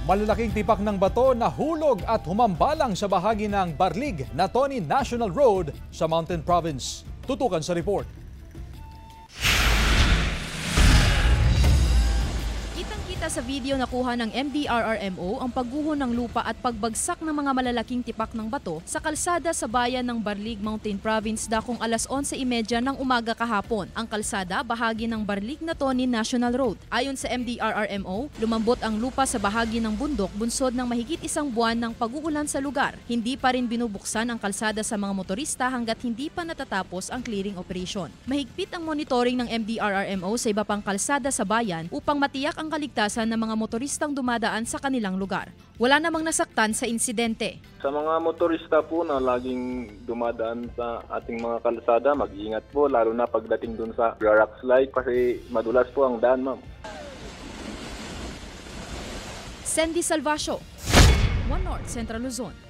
Malalaking tipak ng bato na hulog at humambalang sa bahagi ng Barlig, Natoni National Road sa Mountain Province. Tutukan sa report. Kitang-kita sa video na kuha ng MDRRMO ang pagguho ng lupa at pagbagsak ng mga malalaking tipak ng bato sa kalsada sa bayan ng Barlig, Mountain Province dakong alas 11:30 ng umaga kahapon. Ang kalsada bahagi ng Barlig Natoni National Road. Ayon sa MDRRMO, lumambot ang lupa sa bahagi ng bundok bunsod ng mahigit isang buwan ng pag-uulan sa lugar. Hindi pa rin binubuksan ang kalsada sa mga motorista hanggat hindi pa natatapos ang clearing operation. Mahigpit ang monitoring ng MDRRMO sa iba pang kalsada sa bayan upang matiyak ang kaligtasan ng mga motoristang dumadaan sa kanilang lugar. Wala namang nasaktan sa insidente. Sa mga motorista po na laging dumadaan sa ating mga kalsada, mag-iingat po lalo na pagdating dun sa rock slide kasi madulas po ang daan, ma'am. Sandy Salvacio, One North Central Luzon.